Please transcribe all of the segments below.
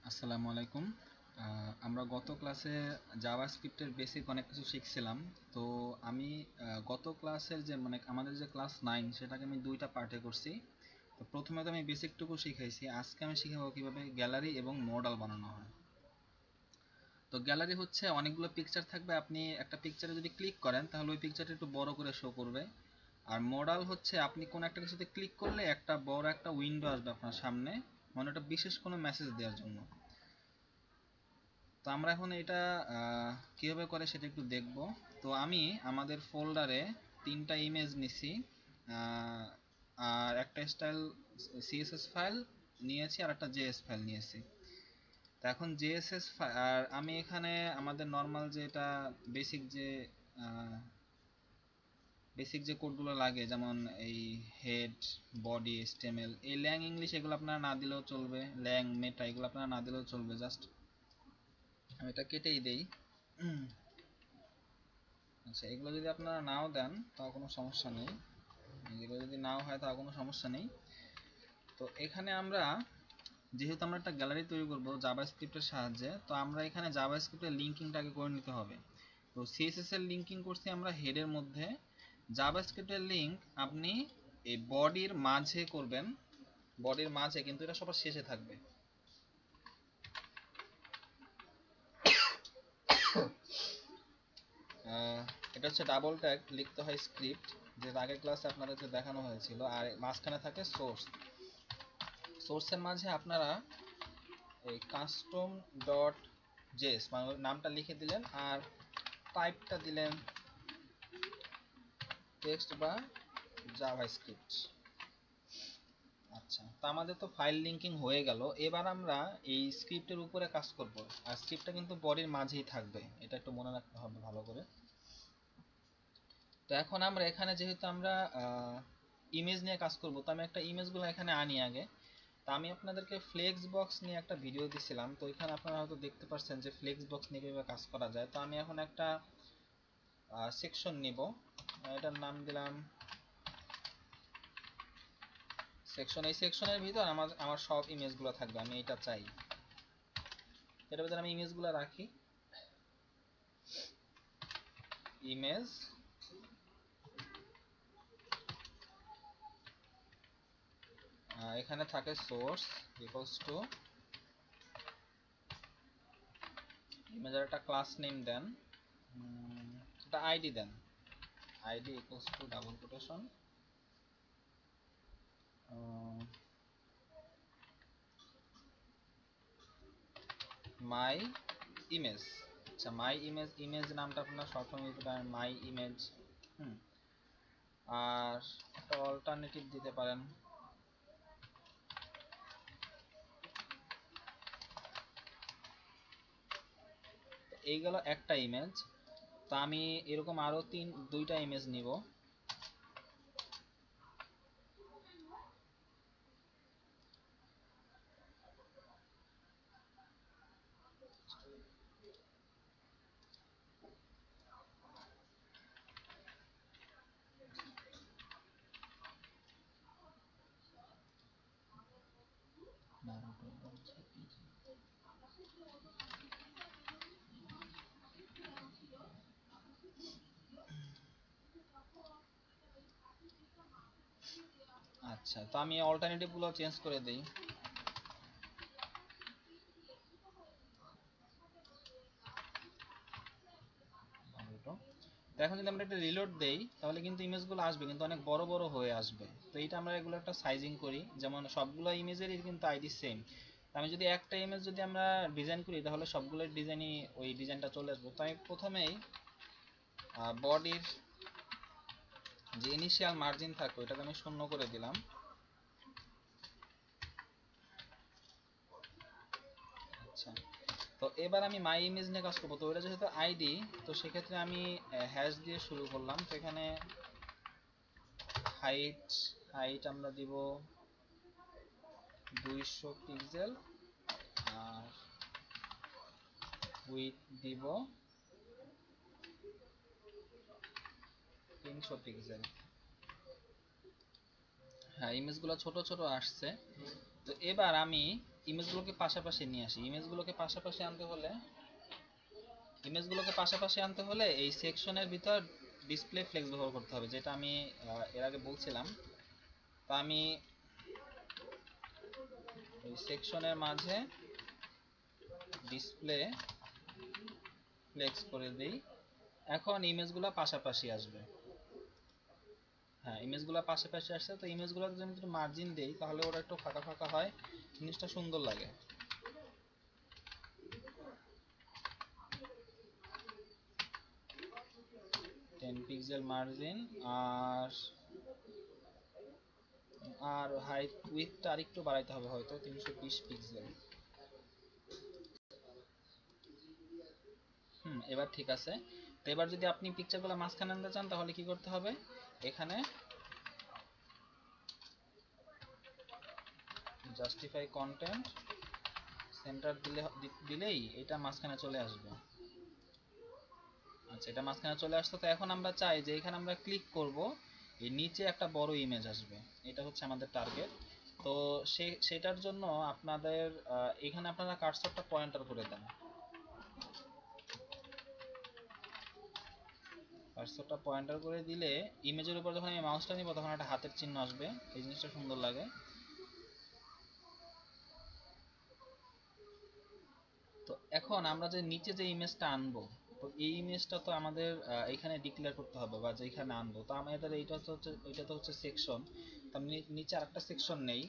আসসালামু আলাইকুম। আমরা গত ক্লাসে জাভাস্ক্রিপ্টের বেসিক অনেক কিছু শিখছিলাম। তো আমি গত ক্লাসের যে আমাদের যে ক্লাস 9 সেটাকে আমি দুইটা পার্টে করছি। তো প্রথমে তো আমি বেসিকটুকু শিখাইছি, আজকে আমি শিখাবো কিভাবে গ্যালারি এবং মডেল বানানো হয়। তো গ্যালারি হচ্ছে অনেকগুলো পিকচার থাকবে, আপনি একটা পিকচারে যদি ক্লিক করেন তাহলে ওই পিকচারটা একটু বড় করে শো করবে। আর মডেল হচ্ছে আপনি কোন একটা কিছুতে ক্লিক করলে একটা বড় একটা উইন্ডো আসবে আপনার সামনে, মানে ওটা বিশেষ কোনো মেসেজ দেওয়ার জন্য। তো আমরা এখন এটা কিভাবে করে সেটা একটু দেখব। তো আমি আমাদের ফোল্ডারে তিনটা ইমেজ নিছি, আর একটা স্টাইল সিএসএস ফাইল নিয়েছি আর একটা জেএস ফাইল নিয়েছি। তো এখন জেএসএস আর আমি এখানে আমাদের নর্মাল যেটা বেসিক যে বেসিক যে কোডগুলো লাগে, যেমন এই হেড, বডি, এসটিএমএল, এই ল্যাং ইংলিশ এগুলো আপনারা না দিলেও চলবে, ল্যাং মেটা এগুলো আপনারা না দিলেও চলবে। জাস্ট আমি এটা কেটেই দেই। আচ্ছা, এগুলো যদি আপনারা নাও দেন তাও কোনো সমস্যা নেই, এগুলো যদি নাও হয় তাও কোনো সমস্যা নেই। তো এখানে আমরা যেহেতু আমরা একটা গ্যালারি তৈরি করব জাভাস্ক্রিপ্টের সাহায্যে, তো আমরা এখানে জাভাস্ক্রিপ্টের লিঙ্কিংটাকে করে নিতে হবে। তো সিএসএস এর লিঙ্কিং করছি আমরা হেডের মধ্যে, জাভাস্ক্রিপ্টের লিঙ্ক আপনি এই বডির মাঝে করবেন, বডির মাঝে, কিন্তু এটা সবার শেষে থাকবে। এটা হচ্ছে ডাবল ট্যাগ লিখতে হয় স্ক্রিপ্ট, যেটা আগের ক্লাসে আপনাদেরকে দেখানো হয়েছিল, আর মাঝখানে থাকে সোর্স। সোর্সের মাঝে আপনারা এই কাস্টম ডট জেএস মানে নামটা লিখে দিলেন, আর টাইপটা দিলেন টেক্সট বা জাভাস্ক্রিপ্ট। আচ্ছা, তো আমাদের তো ফাইল লিঙ্কিং হয়ে গেল, এবার আমরা এই স্ক্রিপ্টের উপরে কাজ করব। আর স্ক্রিপ্টটা কিন্তু বডির মাঝেই থাকবে, এটা একটু মনে রাখতে হবে ভালো করে। তো এখন আমরা এখানে যেহেতু আমরা ইমেজ নিয়ে কাজ করব, তো আমি একটা ইমেজগুলো এখানে আনি আগে। তা আমি আপনাদেরকে ফ্লেক্স বক্স নিয়ে একটা ভিডিও দিছিলাম, তো এখানে আপনারা হয়তো দেখতে পাচ্ছেন যে ফ্লেক্স বক্স নিয়ে কিভাবে কাজ করা যায়। তো আমি এখন একটা সেকশন নিব, এটার নাম দিলাম সেকশন। এই সেকশনের ভিতর আমার আমার সব ইমেজগুলো থাকবে, আমি এটা চাই। এটার ভিতরে আমি ইমেজগুলো রাখি, ইমেজ, এখানে থাকে সোর্স ইকুয়ালস টু ইমেজের একটা ক্লাস নেম দেন, একটা আইডি দেন, ID equals to double quotation my image. আচ্ছা, মাই ইমেজ, ইমেজ নামটা আপনার সবসময় দিতে পারেন মাই ইমেজ। আর একটা অল্টারনেটিভ দিতে পারেন, এই গেল একটা ইমেজ। তো আমি এরকম আরো দুইটা ইমেজ নিব। আচ্ছা, তো আমি অল্টারনেটিভ গুলো চেঞ্জ করে দেই। তো এখন যদি আমরা একটা রিলোড দেই তাহলে কিন্তু ইমেজগুলো আসবে, কিন্তু অনেক বড় বড় হয়ে আসবে। তো এইটা আমরা এগুলো একটা সাইজিং করি, যেমন সবগুলো ইমেজেরই কিন্তু আইডি সেম। আমি যদি একটা ইমেজ যদি আমরা ডিজাইন করি তাহলে সবগুলোর ডিজাইনই ওই ডিজাইনটা চলে আসবে। তো আমি প্রথমেই বডির যে ইনিশিয়াল মার্জিন থাকবে ওটাকে আমি 0 করে দিলাম। আচ্ছা, তো এবার আমি মাই ইমেজ নিয়ে কাজ করবো। তো ওটা যেহেতু আইডি, তো সেক্ষেত্রে আমি হ্যাশ দিয়ে শুরু করলাম। তো এখানে হাইট, হাইট আমরা দিব 200 পিক্সেল, আর উইথ দিব 300 পিক্সেল। হ্যাঁ, ইমেজগুলো ছোট ছোট আসছে। তো এবার আমি ইমেজগুলোকে পাশাপাশি নিয়ে আসি। ইমেজগুলোকে পাশাপাশি আনতে হলে এই সেকশনের ভিতর ডিসপ্লে ফ্লেক্স ব্যবহার করতে হবে, যেটা আমি এর আগে বলছিলাম। তো আমি এই সেকশনের মাঝে ডিসপ্লে ফ্লেক্স করে দেই। এখন ইমেজগুলো পাশাপাশি আসবে। হ্যাঁ, ইমেজগুলো পাশাপাশি আসছে। তো ইমেজগুলোকে যদি আমি একটু মার্জিন দেই তাহলে ওরা একটু ফাঁকা ফাঁকা হয়, জিনিসটা সুন্দর লাগে। 10 পিক্সেল মার্জিন, আর হাইট উইডথটা আরেকটু বাড়াইতে হবে, হয়তো 320 পিক্সেল। এবার ঠিক আছে। তো এবার যদি আপনি পিকচারগুলো মাঝখানে আনতে চান তাহলে কি করতে হবে, এখানে জাস্টিফাই কন্টেন্ট সেন্টার দিলেই এটা মাঝখানে চলে আসবে। আচ্ছা, এটা মাঝখানে চলে আসতো। তো এখন আমরা চাই যে এখানে আমরা ক্লিক করব, এই নিচে একটা বড় ইমেজ আসবে, এটা হচ্ছে আমাদের টার্গেট। তো সেটার জন্য আপনাদের এখানে আপনারা কার্সরটা পয়েন্টার করে দেন। কার্সরটা পয়েন্টার করে দিলে ইমেজের উপর যখন আমি মাউসটা নিব তখন একটা হাতের চিহ্ন আসবে, এই জিনিসটা সুন্দর লাগে। তো এখন আমরা যে নিচে যে ইমেজটা আনবো, তো এই ইমেজটা তো আমাদের এখানে ডিক্লেয়ার করতে হবে বা যেখানে আনবো। তো আমাদের এটা তো হচ্ছে সেকশন। তো আমি নিচে আরেকটা সেকশন নেই,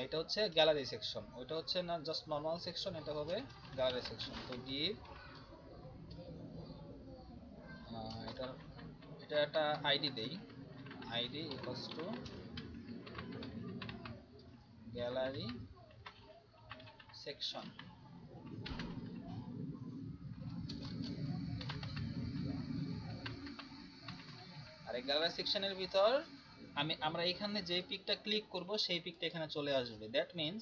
এটা হচ্ছে গ্যালারি সেকশন। ওইটা হচ্ছে না জাস্ট নরমাল সেকশন, এটা হবে গ্যালারি সেকশন। তো গিভ এটা এটা একটা আইডি দেই, ID equals to gallery section. আর এই গ্যালারি সেকশনের ভিতর আমরা এখানে যে পিকটা ক্লিক করব সেই পিকটা এখানে চলে আসবে। দ্যাট মিন্স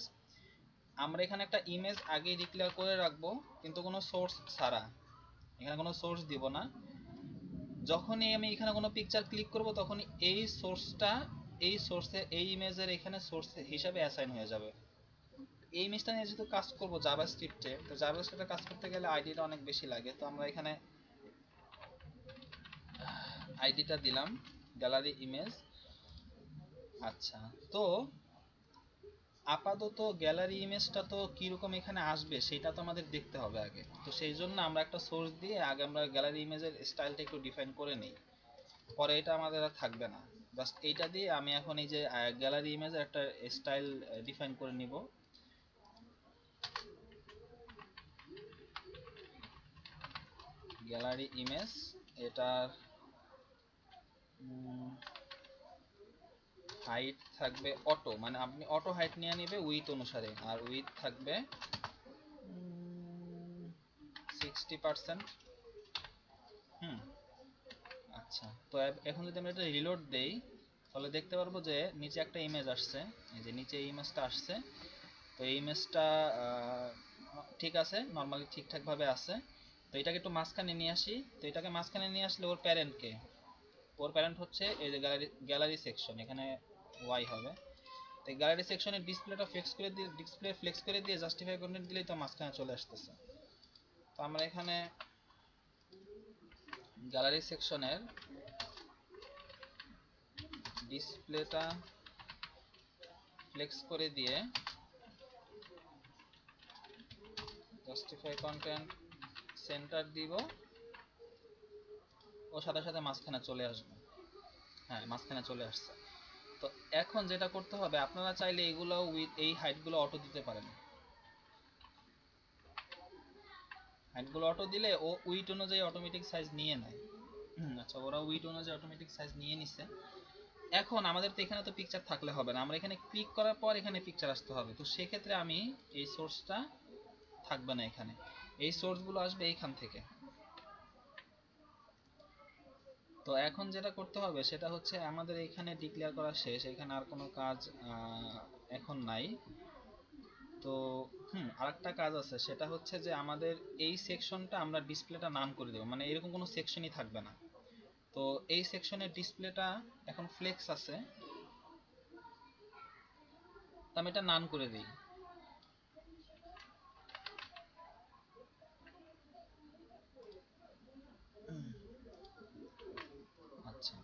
আমরা এখানে একটা ইমেজ আগে ডিক্লেয়ার করে রাখবো, কিন্তু কোনো সোর্স ছাড়া, এখানে কোনো সোর্স দিব না। যখনই আমি এখানে কোনো পিকচার ক্লিক করব তখনই এই সোর্সটা এই ইমেজের এখানে সোর্স হিসাবে অ্যাসাইন হয়ে যাবে। এই ইমেজটা নিয়ে যেহেতু কাজ করব জাভাস্ক্রিপ্টে, তো জাভাস্ক্রিপ্টে কাজ করতে গেলে আইডিটা অনেক বেশি লাগে। তো আমরা এখানে আইডিটা দিলাম গ্যালারি ইমেজ। আচ্ছা, তো আপাতত গ্যালারি ইমেজটা তো কিরকম এখানে আসবে সেটা তো আমাদের দেখতে হবে আগে। তো সেই জন্য আমরা একটা সোর্স দিয়ে আগে আমরা গ্যালারি ইমেজের স্টাইলটা একটু ডিফাইন করে নিই, পরে এটা আমাদের আর থাকবে না। জাস্ট এইটা দিয়ে আমি এখন এই যে গ্যালারি ইমেজের একটা স্টাইল ডিফাইন করে নিব। গ্যালারি ইমেজ, এটার হাইট থাকবে অটো, মানে আপনি অটো হাইট নিয়ে নেবে উইথ অনুসারে, আর উইথ থাকবে 60%। আচ্ছা, তো এখন যদি আমরা এটা রিলোড দেই তাহলে দেখতে পারবো যে নিচে একটা ইমেজ আসছে, এই যে নিচে এই ইমেজটা আসছে। তো এই ইমেজটা ঠিক আছে, নর্মালি ঠিকঠাক ভাবে আছে। তো এটাকে একটু মাঝখানে নিয়ে আসি। তো এটাকে মাঝখানে নিয়ে আসলে ওর প্যারেন্টকে, ওর প্যারেন্ট হচ্ছে এই যে গ্যালারি সেকশন, এখানে ওয়াই হবে। তো গ্যালারি সেকশনের ডিসপ্লে ফ্লেক্স করে দিয়ে জাস্টিফাই কন্টেন্ট দিলেই তো মাঝখানে চলে আসতেছে। তো আমরা এখানে গ্যালারি সেকশনের ডিসপ্লেটা ফ্লেক্স করে দিয়ে জাস্টিফাই কন্টেন্ট সেন্টার দিব, ও সাথে সাথে মাঝখানে চলে আসবে। হ্যাঁ, মাঝখানে চলে আসছে। তো এখন যেটা করতে হবে, আপনারা চাইলে এগুলো উইথ এই হাইটগুলো অটো দিতে পারেন। হাইটগুলো অটো দিলে ও উইট অনুযায়ী অটোমেটিক সাইজ নিয়ে নেয়। আচ্ছা, ওরা উইট অনুযায়ী অটোমেটিক সাইজ নিয়ে নিছে। এখন আমাদের তো এখানে তো পিকচার থাকলে হবে না, আমরা এখানে ক্লিক করার পর এখানে পিকচার আসতে হবে। তো সেক্ষেত্রে আমি এই সোর্সটা থাকবে না এখানে, এই সোর্সগুলো আসবে এইখান থেকে। তো এখন যেটা করতে হবে সেটা হচ্ছে আমাদের এখানে ডিক্লেয়ার করা শেষ, এখানে আর কোনো কাজ এখন নাই। তো আরেকটা কাজ আছে, সেটা হচ্ছে যে আমাদের এই সেকশনটা আমরা ডিসপ্লেটা নাম করে দেব, মানে এরকম কোনো সেকশনই থাকবে না। তো এই সেকশনের ডিসপ্লেটা এখন ফ্লেক্স আছে, তো আমি এটা নান করে দিই। আচ্ছা,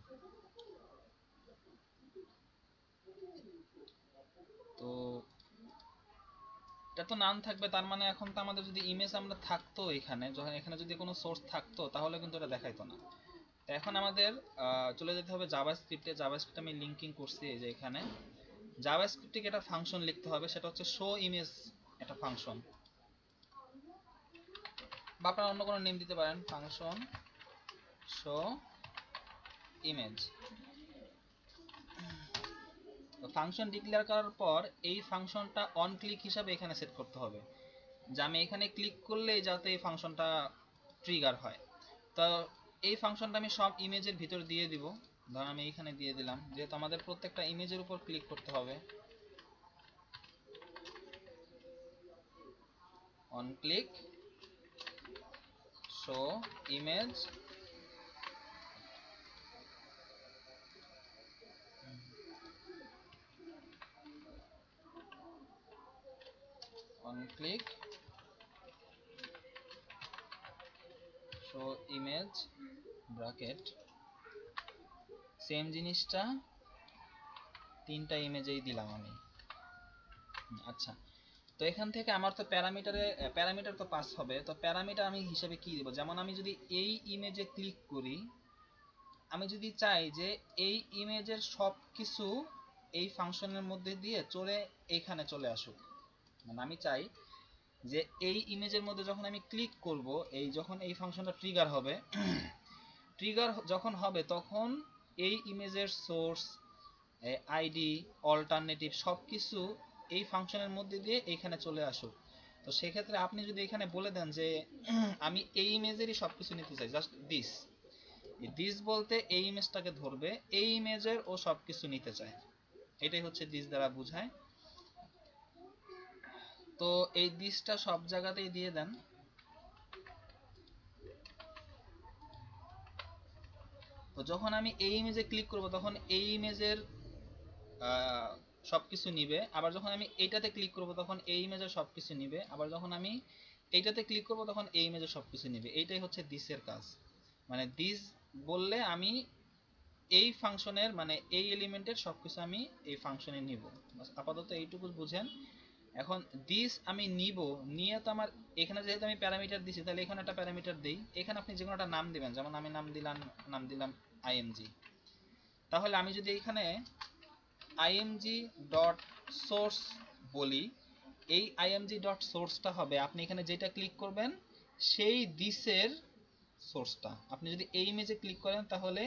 তো এটা তো নান থাকবে, তার মানে এখন তো আমাদের যদি ইমেজ আমরা থাকতো এখানে, যখন এখানে যদি কোনো সোর্স থাকতো তাহলে কিন্তু এটা দেখাইতো না। তো এখন আমাদের চলে যেতে হবে জাভাস্ক্রিপ্টে। জাভাস্ক্রিপ্টে আমি লিঙ্কিং করছি এই যে এখানে। জাভাস্ক্রিপ্টে একটা ফাংশন লিখতে হবে, সেটা হচ্ছে শো ইমেজ একটা ফাংশন, বা আপনারা অন্য কোনো নেম দিতে পারেন, ফাংশন শো ইমেজ। তো ফাংশন ডিক্লেয়ার করার পর এই ফাংশনটা অন ক্লিক হিসাবে এখানে সেট করতে হবে, যে আমি এখানে ক্লিক করলেই যাতে এই ফাংশনটা ট্রিগার হয়। তো এই ফাংশনটা আমি সব ইমেজের ভিতর দিয়ে দিব। ধরুন আমি এইখানে দিয়ে দিলাম, যেহেতু আমাদের প্রত্যেকটা ইমেজের উপর ক্লিক করতে হবে। On click show image, on click show image bracket, same জিনিসটা তিনটা ইমেজেই দিলাম আমি। আচ্ছা, তো এখান থেকে আমার তো প্যারামিটার তো পাস হবে। তো প্যারামিটার আমি হিসাবে কি দেব? যেমন আমি যদি এই ইমেজে ক্লিক করি, আমি যদি চাই যে এই ইমেজের সব কিছু এই ফাংশনের মধ্যে দিয়ে চলে এইখানে চলে আসুক, মানে আমি চাই যে এই ইমেজের মধ্যে যখন আমি ক্লিক করব, এই যখন এই ফাংশনটা ট্রিগার হবে, ট্রিগার যখন হবে তখন এই ইমেজের সোর্স, আইডি, অল্টারনেটিভ সব কিছু এই ফাংশনের মধ্যে দিয়ে এইখানে চলে আসুক। তো সেক্ষেত্রে আপনি যদি এখানে বলে দেন যে আমি এই ইমেজেরই সব কিছু নিতে চাই, জাস্ট দিস, দিস বলতে এই ইমেজটাকে ধরবে, এই ইমেজের ও সব কিছু নিতে চায়, এটাই হচ্ছে দিস দ্বারা বোঝায়। তো এই দিসটা সব জায়গাতেই দিয়ে দেন। তো যখন আমি এই ইমেজে ক্লিক করব তখন এই ইমেজের সবকিছু নিবে, আবার যখন আমি এইটাতে ক্লিক করব তখন এই ইমেজের সবকিছু নিবে, আবার যখন আমি এইটাতে ক্লিক করব তখন এই ইমেজের সবকিছু নিবে। এইটাই হচ্ছে দিসের কাজ। মানে দিস বললে আমি এই ফাংশনের, মানে এই এলিমেন্টের সবকিছু আমি এই ফাংশনে নিব। আপাতত এইটুকু বুঝেন। এখন দিস আমি নিব, নিয়ে তো আমার এখানে যেহেতু আমি প্যারামিটার দিছি, তাহলে এখানে একটা প্যারামিটার দেই। এখানে আপনি যে কোনো একটা নাম দিবেন, যেমন আমি নাম দিলাম আইএমজি। তাহলে আমি যদি এখানে img ডট সোর্স বলি, এই img ডট সোর্সটা হবে আপনি এখানে যেটা ক্লিক করবেন সেই দিসের সোর্সটা। আপনি যদি এই ইমেজে ক্লিক করেন তাহলে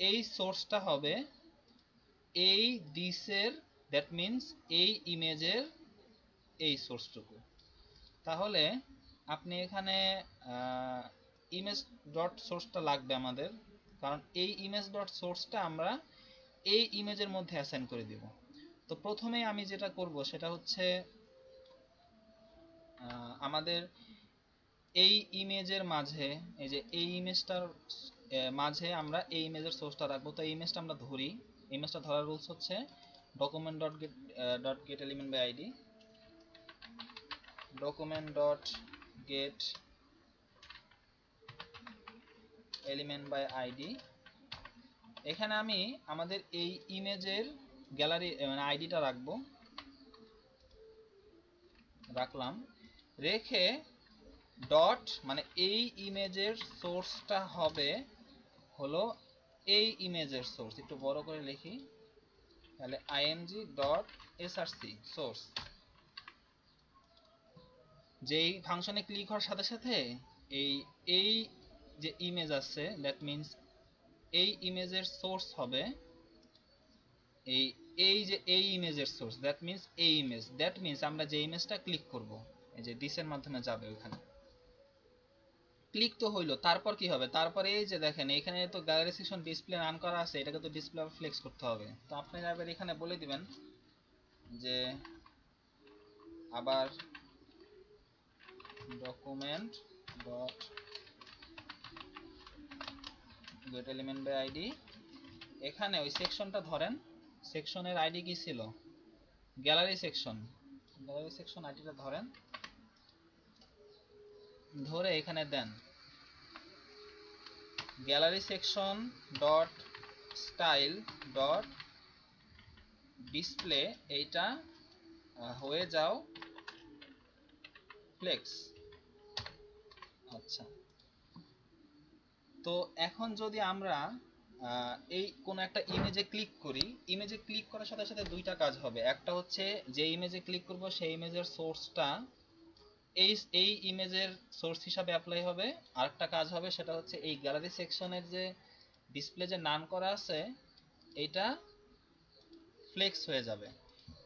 এই সোর্সটা হবে এই দিসের, দ্যাট মিন্স এই ইমেজের এই সোর্সটুকু। তাহলে আপনি এখানে ইমেজ ডট সোর্সটা লাগবে আমাদের, কারণ এই ইমেজ ডট সোর্সটা আমরা এই ইমেজের মধ্যে অ্যাসাইন করে দিব। তো প্রথমে আমি যেটা করব সেটা হচ্ছে আমাদের এই ইমেজের মাঝে, এই যে এই ইমেজটার মাঝে আমরা এই ইমেজের সোর্সটা রাখবো। তো এই ইমেজটা আমরা ধরি, ইমেজটা ধরার রুলস হচ্ছে document dot get element by ID, document dot get element by ID. এখানে আমি আমাদের এই ইমেজের গ্যালারি মানে আইডিটা রাখলাম, রেখে ডট, মানে এই ইমেজের সোর্সটা হবে হলো এই ইমেজের সোর্স, একটু বড় করে লিখি, তাহলে img ডট src সোর্স। যেই ফাংশনে ক্লিক হওয়ার সাথে সাথে এই এই যে ইমেজ আছে, দ্যাট মিন্স এই ইমেজের সোর্স হবে এই এই যে এই ইমেজের সোর্স, দ্যাট মিন্স এই ইমেজ, দ্যাট মিন্স আমরা যে ইমেজটা ক্লিক করব এই যে দিসের মাধ্যমে যাবে ওখানে। ক্লিক তো হইলো, তারপর কি হবে? তারপরে এই যে দেখেন এখানে তো গ্যালারি সেকশন ডিসপ্লে রান করা আছে, এটাকে তো ডিসপ্লে ফ্লেক্স করতে হবে। তো আপনি এবার এখানে বলে দিবেন যে আবার document dot get element by ID, এখানে ওই সেকশনটা ধরেন, সেকশনের আইডি কি ছিল? গ্যালারি সেকশন, গ্যালারি সেকশন আইডিটা ধরেন, ধরে এখানে দেন gallery section dot style dot display, এইটা হয়ে যাও ফ্লেক্স। আচ্ছা, তো এখন যদি আমরা এই কোন একটা ইমেজে ক্লিক করি, ইমেজে ক্লিক করার সাথে সাথে দুইটা কাজ হবে। একটা হচ্ছে যে ইমেজে ক্লিক করব সেই ইমেজের সোর্সটা এই ইমেজের সোর্স হিসাবে অ্যাপ্লাই হবে। আরেকটা কাজ হবে সেটা হচ্ছে এই গ্যালারি সেকশনের যে ডিসপ্লে যে নাম করা আছে এইটা ফ্লেক্স হয়ে যাবে।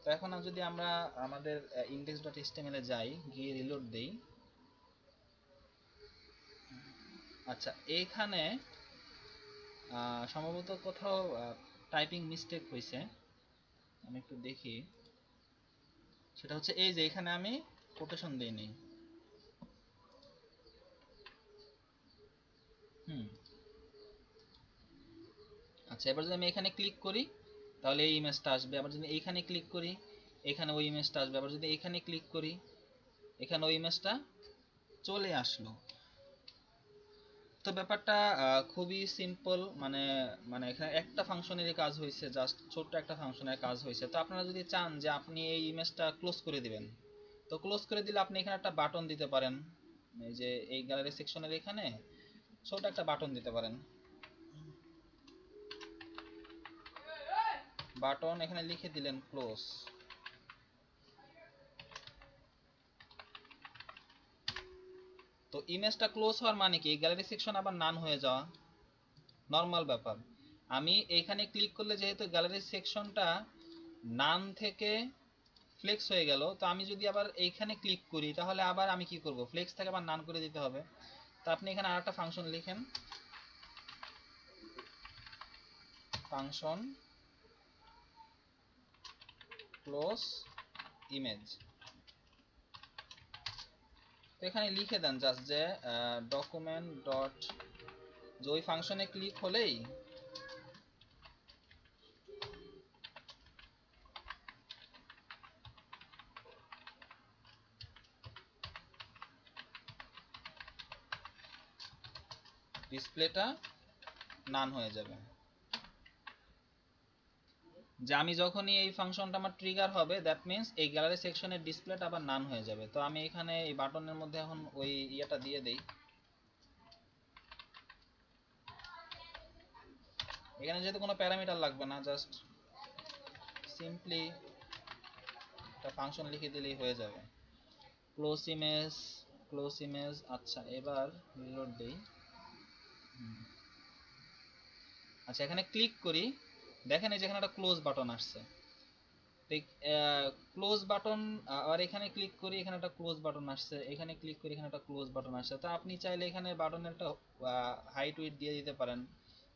তো এখন যদি আমরা আমাদের index.html এ যাই, গিয়ে রিলোড দেই, আচ্ছা এইখানে সম্ভবত কোথাও টাইপিং মিস্টেক হয়েছে, আমি একটু দেখি। সেটা হচ্ছে এই যে এখানে আমি কোটেশন দেইনি। আচ্ছা, এবার যদি আমি এখানে ক্লিক করি তাহলে এই ইমেজটা আসবে। আবার যদি এইখানে ক্লিক করি এখানে ওই ইমেজটা আসবে। আবার যদি এখানে ক্লিক করি এখানে ওই ইমেজটা চলে আসলো। তো ব্যাপারটা খুবই সিম্পল, মানে মানে এখানে একটা ফাংশনেরই কাজ হয়েছে, জাস্ট ছোট্ট একটা ফাংশনের কাজ হয়েছে। তো আপনারা যদি চান যে আপনি এই ইমেজটা ক্লোজ করে দিবেন, তো ক্লোজ করে দিলে আপনি এখানে একটা বাটন দিতে পারেন, এই যে এই গ্যালারি সেকশনের এখানে ছোট একটা বাটন দিতে পারেন। বাটন এখানে লিখে দিলেন ক্লোজ। তো ইমেজটা ক্লোজ হওয়ার মানে কি, গ্যালারি সেকশন আবার নান হয়ে যাওয়া, নর্মাল ব্যাপার। আমি এইখানে ক্লিক করলে যেহেতু গ্যালারি সেকশনটা নান থেকে ফ্লেক্স হয়ে গেল, তো আমি যদি আবার এইখানে ক্লিক করি তাহলে আবার আমি কি করব, ফ্লেক্স থেকে আবার নান করে দিতে হবে। তো আপনি এখানে আরেকটা ফাংশন লিখেন, ফাংশন ক্লোজ ইমেজ। তো এখানে লিখে দেন জাস্ট যে ডকুমেন্ট ডট, যে ওই ফাংশনে ক্লিক হলেই ডিসপ্লেটা নান হয়ে যাবে। যে আমি যখনই এই ফাংশনটা আমার ট্রিগার হবে, দ্যাট মিন্স এই গ্যালারি সেকশনের ডিসপ্লেটা আবার নান হয়ে যাবে। তো আমি এখানে এই বাটনের মধ্যে এখন ওই ইয়েটা দিয়ে দেই। এখানে যেহেতু কোনো প্যারামিটার লাগবে না, জাস্ট সিম্পলি একটা ফাংশন লিখে দিলেই হয়ে যাবে, ক্লোজ ইমেজ, ক্লোজ ইমেজ। আচ্ছা, এবার রিলোড দেই। আচ্ছা, এখানে ক্লিক করি, দেখেন এই যে এখানে একটা ক্লোজ বাটন আসছে। ক্লোজ বাটন, আর এখানে ক্লিক করি এখানে একটা ক্লোজ বাটন আসছে, এখানে ক্লিক করি এখানে একটা ক্লোজ বাটন আসছে। তো আপনি চাইলে এখানে বাটনের একটা হাইট উইডথ দিয়ে দিতে পারেন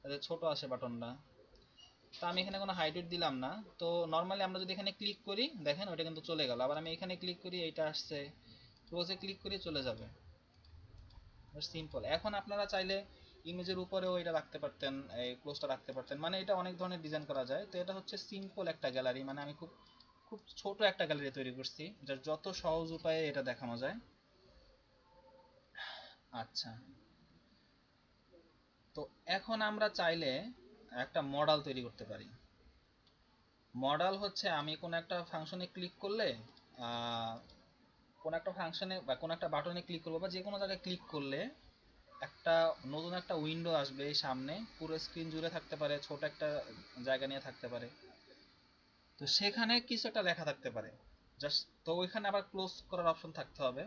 যাতে ছোট আসে বাটনটা। তো আমি এখানে কোনো হাইট উইডথ দিলাম না। তো নর্মালি আমরা যদি এখানে ক্লিক করি দেখেন ওইটা কিন্তু চলে গেল। আবার আমি এখানে ক্লিক করি এইটা আসছে, ক্লোজে ক্লিক করি চলে যাবে, সিম্পল। এখন আপনারা চাইলে ইমেজের উপরেও এটা রাখতে পারতেন, এই ক্লোজটা রাখতে পারতেন, মানে এটা অনেক ধরনের ডিজাইন করা যায়। তো এটা হচ্ছে সিম্পল একটা গ্যালারি, মানে আমি খুব খুব ছোট একটা গ্যালারি তৈরি করছি যার যত সহজ উপায়ে এটা দেখানো যায়। আচ্ছা, তো এখন আমরা চাইলে একটা মডেল তৈরি করতে পারি। মডেল হচ্ছে আমি কোন একটা ফাংশনে ক্লিক করলে, কোন একটা ফাংশনে বা কোন একটা বাটনে ক্লিক করবো বা যে কোনো জায়গায় ক্লিক করলে একটা নতুন একটা উইন্ডো আসবে সামনে, পুরো স্ক্রিন জুড়ে থাকতে পারে, ছোট একটা জায়গা নিয়ে থাকতে পারে। তো সেখানে কিছু একটা লেখা থাকতে পারে জাস্ট, তো ওইখানে আবার ক্লোজ করার অপশন থাকতে হবে।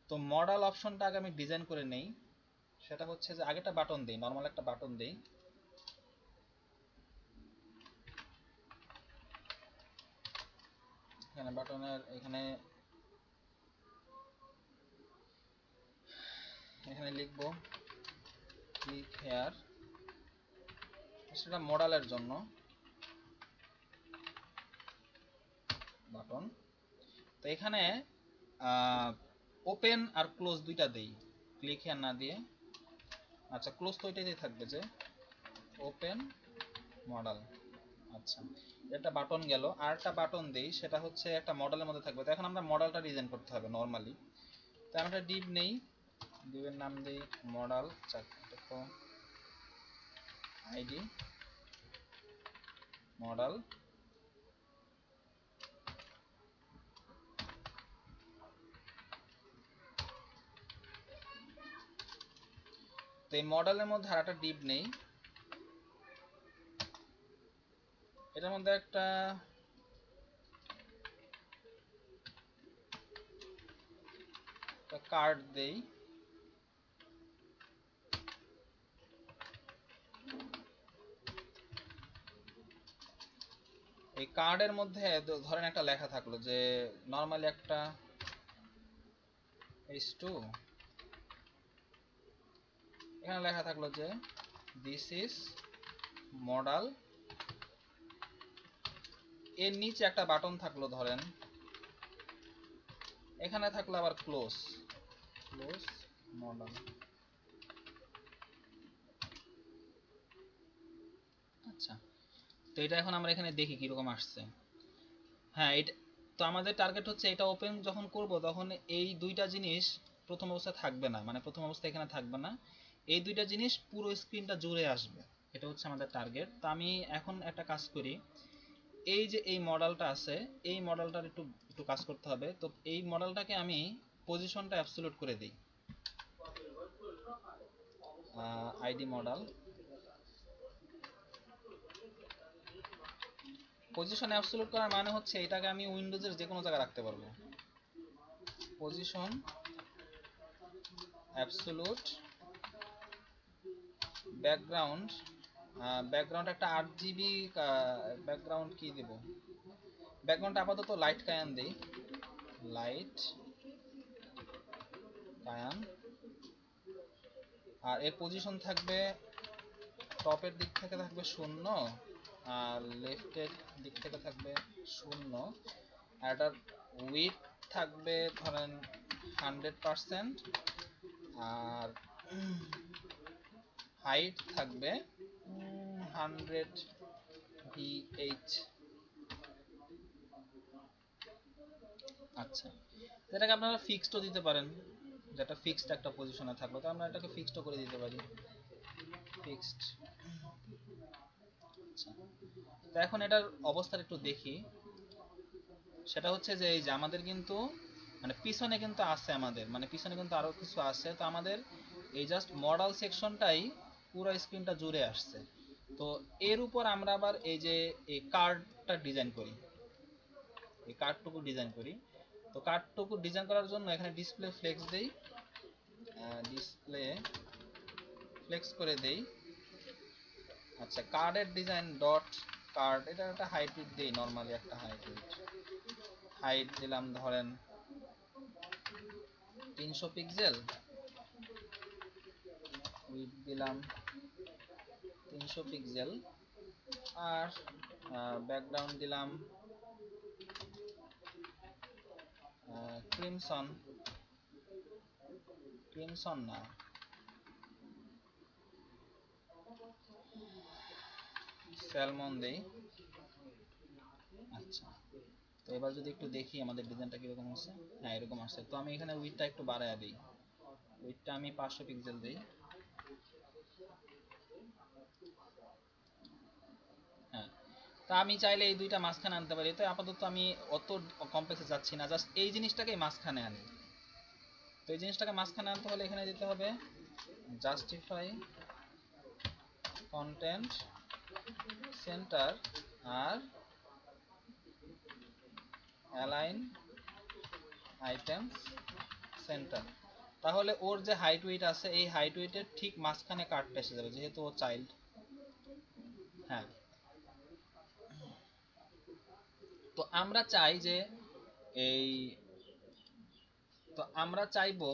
তো মডেল অপশনটা আগে আমি ডিজাইন করে নেই। সেটা হচ্ছে যে আগে একটা বাটন দেই, নর্মাল একটা বাটন দেই। এখানে বাটনের এখানে এখানে লিখবো ক্লিক হেয়ার, সেটা মডেলের জন্য বাটন। তো এখানে ওপেন আর ক্লোজ দুইটা দেই, ক্লিক হেয়ার না দিয়ে। আচ্ছা, ক্লোজ তো ওইটাই থাকবে যে ওপেন মডেল। আচ্ছা, একটা বাটন গেল, আর একটা বাটন দেই, সেটা হচ্ছে একটা মডেলের মধ্যে থাকবে। তো এখন আমরা মডেলটা ডিজাইন করতে হবে নরমালি। তো আমরা একটা ডিভ নেই, ডিভের নাম দেই মডেল, আইডি মডেল। তো এই মডেলের মধ্যে আর একটা ডিভ নেই, এটার মধ্যে একটা কার্ড দেই। এই কার্ডের মধ্যে ধরেন একটা লেখা থাকলো যে নরমালি একটা H2, এখানে লেখা থাকলো যে দিস ইজ মডেল, এর নিচে একটা বাটন থাকলো ধরেন, এখানে থাকলো আবার ক্লোজ মডেল। আচ্ছা, তো এটা এখন আমরা এখানে দেখি কিরকম আসছে। হ্যাঁ, এটা তো আমাদের টার্গেট হচ্ছে এটা ওপেন যখন করব তখন এই দুইটা জিনিস প্রথম অবস্থায় থাকবে না, মানে প্রথম অবস্থায় এখানে থাকবে না, এই দুইটা জিনিস পুরো স্ক্রিনটা জুড়ে আসবে, এটা হচ্ছে আমাদের টার্গেট। তো আমি এখন একটা কাজ করি, এই যে এই মডেলটা আছে, এই মডেলটার একটু একটু কাজ করতে হবে। তো এই মডেলটাকে আমি পজিশনটা অ্যাবসলিউট করে দিই, আইডি মডেল। পজিশন অ্যাবসলিউট করার মানে হচ্ছে এটাকে আমি উইন্ডোজের যে কোনো জায়গায় রাখতে পারবো। পজিশন অ্যাবসলিউট ব্যাকগ্রাউন্ড, ব্যাকগ্রাউন্ড একটা 8 GB ব্যাকগ্রাউন্ড কি দেব, ব্যাকগ্রাউন্ড আপাতত লাইট কায়ান দেই, লাইট কায়ান। আর এর পজিশন থাকবে টপের দিক থেকে থাকবে 0, আর লেফটের দিক থেকে থাকবে 0, আর এটার উইডথ থাকবে ধরেন 100%, আর হাইট থাকবে 100 VH। আচ্ছা, এটাকে আপনারা ফিক্সডও দিতে পারেন, যেটা ফিক্সড একটা পজিশনে থাকলো, তো আমরা এটাকে ফিক্সডও করে দিতে পারি, ফিক্সড। আচ্ছা, তো এখন এটার অবস্থাটা একটু দেখি। সেটা হচ্ছে যে এই যে আমাদের কিন্তু মানে পিছনে কিন্তু আছে, আমাদের মানে পিছনে কিন্তু আরো কিছু আছে। তো আমাদের এই জাস্ট মডেল সেকশনটাই পুরো স্ক্রিনটা জুড়ে আসছে। তো এর উপর আমরা আবার এই যে এই কার্ডটা ডিজাইন করি, এই কার্ডটুকু ডিজাইন করি। তো কার্ডটুকু ডিজাইন করার জন্য এখানে ডিসপ্লে ফ্লেক্স দেই, ডিসপ্লে ফ্লেক্স করে দেই। আচ্ছা, কার্ডের ডিজাইন ডট কার্ড, এটা একটা হাইট উইডথ দেই, নরমালি একটা হাইট উইডথ, হাইট দিলাম ধরেন 300 পিক্সেল, উইডথ দিলাম 300 পিক্সেল, আর ব্যাকগ্রাউন্ড দিলাম ক্রিমসন, ক্রিমসন না স্যালমন দেই। আচ্ছা, তো এবার যদি একটু দেখি আমাদের ডিজাইনটা কিরকম হচ্ছে। হ্যাঁ, এরকম আসছে। তো আমি এখানে উইডথটা একটু বাড়ায় দিই, উইডথটা আমি 500 পিক্সেল দিই। হ্যাঁ, তা আমি চাইলে এই দুইটা মাঝখানে আনতে পারি, তো আপাতত আমি অত কমপ্লেক্সে যাচ্ছি না, জাস্ট এই জিনিসটাকে মাঝখানে আনি। তো এই জিনিসটাকে মাঝখানে আনতে হলে এখানে দিতে হবে জাস্টিফাই কন্টেন্ট সেন্টার আর অ্যালাইন আইটেমস সেন্টার। তাহলে ওর যে হাইট উইট আছে, এই হাইট উইটের ঠিক মাঝখানে কার্ডটা এসে যাবে, যেহেতু ও চাইল্ড। হ্যাঁ, তো আমরা চাই যে এই, তো আমরা চাইবো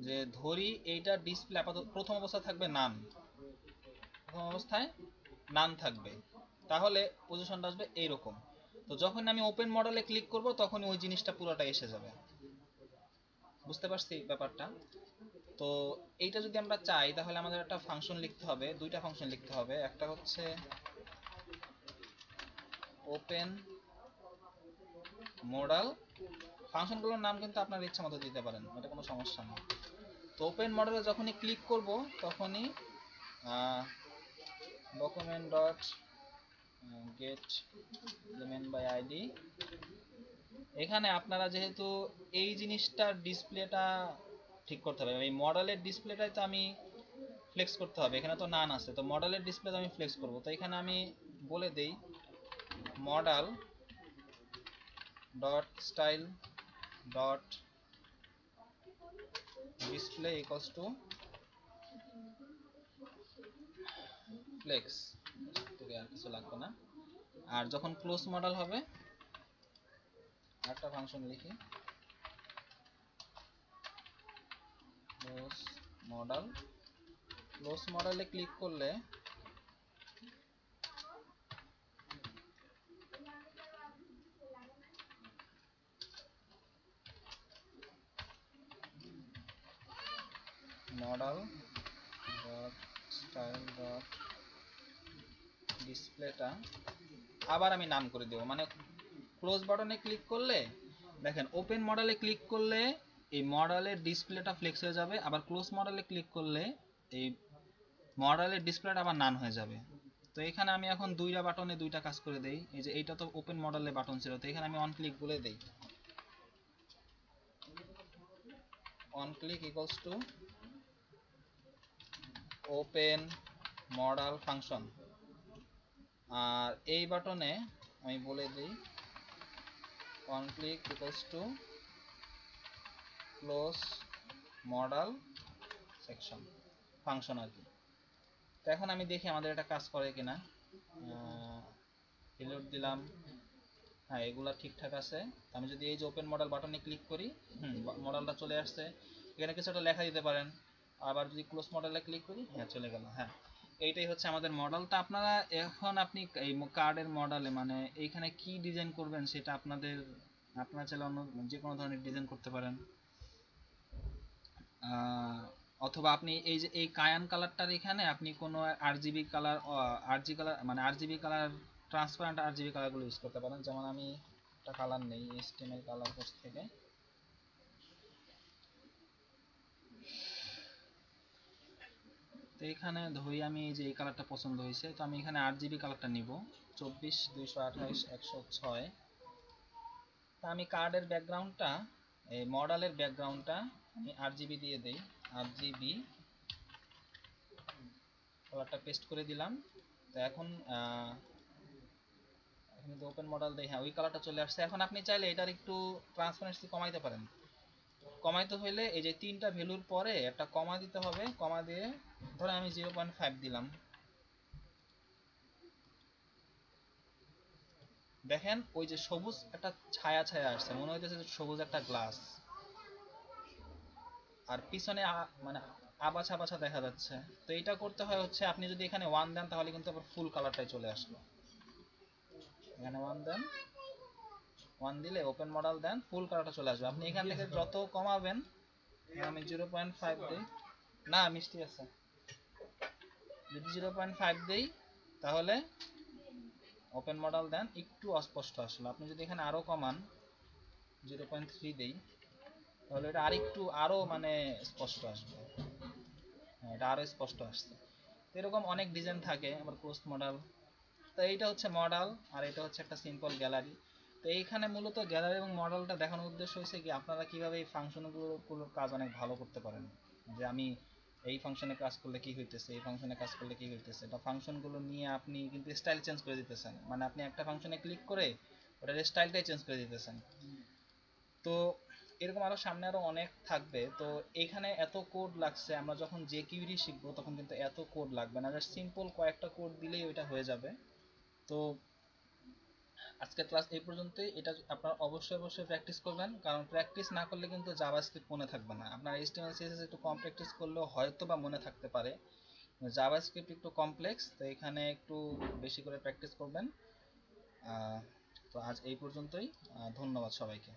যে ধরি এইটা ডিসপ্লে আপাতত প্রথম অবস্থা থাকবে নান, প্রথম অবস্থায় নান থাকবে, তাহলে পজিশনটা আসবে এইরকম। তো যখন আমি ওপেন মডেলে ক্লিক করব তখন ওই জিনিসটা পুরোটা এসে যাবে। বুঝতে পারছি ব্যাপারটা? তো এইটা যদি আমরা চাই তাহলে আমাদের একটা ফাংশন লিখতে হবে, দুইটা ফাংশন লিখতে হবে। একটা হচ্ছে ওপেন মডেল ফাংশনগুলোর নাম কিন্তু আপনার ইচ্ছা মতো দিতে পারেন, এটা কোনো সমস্যা না। তো ওপেন মডেলে যখনই ক্লিক করব তখনই document dot get element by ID, এখানে আপনারা যেহেতু এই জিনিসটার ডিসপ্লেটা ঠিক করতে হবে, এই মডেলের ডিসপ্লেটাই তো আমি ফ্লেক্স করতে হবে, এখানে তো নান আছে, তো মডেলের ডিসপ্লেটা আমি ফ্লেক্স করব। তো এখানে আমি বলে দেই model dot style dot display equals to flex, থেকে আর কিছু লাগবে না। আর যখন ক্লোজ মডেল হবে একটা ফাংশন লিখি ক্লোজ মডেল, ক্লোজ মডেলে ক্লিক করলে মডেল ডট স্টাইল ডট ডিসপ্লেটা আবার আমি নাম করে দেব, মানে ক্লোজ বাটনে ক্লিক করলে দেখেন ওপেন মডেলে ক্লিক করলে এই মডেলের ডিসপ্লেটা ফ্লেক্স হয়ে যাবে, আবার ক্লোজ মডেলে ক্লিক করলে এই মডেলের ডিসপ্লেটা আবার নান হয়ে যাবে। তো এখানে আমি এখন দুইটা বাটনে দুইটা কাজ করে দেই, এই যে এইটা তো ওপেন মডেলের বাটন ছিল, তো এখানে আমি অন ক্লিক বলে দেই on click equals to open model function, আর এই বাটনে আমি বলে দিই on click equals to close model section function আর কি। তো এখন আমি দেখি আমাদের এটা কাজ করে কিনা, রিলোড দিলাম, হ্যাঁ এগুলা ঠিকঠাক আছে। আমি যদি এই যে ওপেন মডেল বাটনে ক্লিক করি, মডেলটা চলে আসছে, এখানে কিছু একটা লেখা দিতে পারেন, আবার যদি ক্লোজ মডেলে ক্লিক করি, হ্যাঁ চলে গেল। হ্যাঁ এইটাই হচ্ছে আমাদের মডেলটা। আপনারা এখন আপনি এই কার্ডের মডেলে মানে এইখানে কি ডিজাইন করবেন সেটা আপনারা চাইলে অন্য যে কোনো ধরনের ডিজাইন করতে পারেন, অথবা আপনি এই যে এই কায়ান কালারটার এখানে আপনি কোনো আরজিবি কালার মানে আরজিবি কালার ট্রান্সপারেন্ট আরজিবি কালারগুলো ইউজ করতে পারেন। যেমন আমি একটা কালার নেই HTML কালার কোর্স থেকে, তো এখানে ধরি আমি এই যে এই কালারটা পছন্দ হয়েছে, তো আমি এখানে আরজিবি কালারটা নিব 24 228 106। তা আমি কার্ডের ব্যাকগ্রাউন্ডটা এই মডেলের ব্যাকগ্রাউন্ডটা আমি আরজিবি দিয়ে দেই, আরজিবি কালারটা পেস্ট করে দিলাম। তো এখন যদি ওপেন মডেল দেই, হ্যাঁ ওই কালারটা চলে আসছে। এখন আপনি চাইলে এটার একটু ট্রান্সপারেন্সি কমাইতে পারেন, কমাইতে হইলে এই যে তিনটা ভ্যালুর পরে একটা কমা দিতে হবে, কমা দিয়ে ধরে আমি 0.5 দিলাম, দেখেন ওই যে সবুজ একটা ছায়া ছায়া আসছে, মনে হইতেছে যে সবুজ একটা গ্লাস, আর পিছনে মানে আবাছা আবাছা দেখা যাচ্ছে। তো এটা করতে হয় হচ্ছে আপনি যদি এখানে 1 দেন তাহলে কিন্তু আবার ফুল কালারটাই চলে আসলো, এখানে 1 দেন, 1 দিলে ওপেন মডেল দেন, ফুল কালারটা চলে আসবে। আপনি এখান থেকে যত কমাবেন, আমি 0.5 দিই, না মিষ্টি আছে, যদি 0.5 দেই তাহলে ওপেন মডেল দেন একটু অস্পষ্ট আসলো। আপনি যদি এখানে আরো কমান 0.3 দেই তাহলে এটা আরেকটু আরো মানে স্পষ্ট আসবে, হ্যাঁ এটা আরো স্পষ্ট আসছে। এরকম অনেক ডিজাইন থাকে আবার পোস্ট মডেল। তো এইটা হচ্ছে মডেল, আর এটা হচ্ছে একটা সিম্পল গ্যালারি। তো এইখানে মূলত গ্যালারি এবং মডেলটা দেখানোর উদ্দেশ্য হচ্ছে কি আপনারা কিভাবে এই ফাংশনগুলোর কাজ অনেক ভালো করতে পারেন, যে আমি এই ফাংশনে কাজ করলে কি হইতেছে, এই ফাংশনে কাজ করলে কি হইতেছে, বা ফাংশনগুলো নিয়ে আপনি কিন্তু স্টাইল চেঞ্জ করে দিতেছেন, মানে আপনি একটা ফাংশনে ক্লিক করে ওটার স্টাইলটাই চেঞ্জ করে দিতেছেন। তো এরকম আরো সামনে আরো অনেক থাকবে। তো এখানে এত কোড লাগছে, আমরা যখন jQuery শিখবো তখন কিন্তু এত কোড লাগবে না, জাস্ট সিম্পল কয়েকটা কোড দিলেই ওইটা হয়ে যাবে। তো আজকের ক্লাস এই পর্যন্তই। এটা আপনারা অবশ্যই অবশ্যই প্র্যাকটিস করবেন, কারণ প্র্যাকটিস না করলে কিন্তু জাভাস্ক্রিপ্ট মনে থাকবে না। আপনার HTML CSS একটু কম প্র্যাকটিস করলেও হয়তো বা মনে থাকতে পারে, জাভাস্ক্রিপ্ট একটু কমপ্লেক্স, তো এখানে একটু বেশি করে প্র্যাকটিস করবেন। তো আজ এই পর্যন্তই, ধন্যবাদ সবাইকে।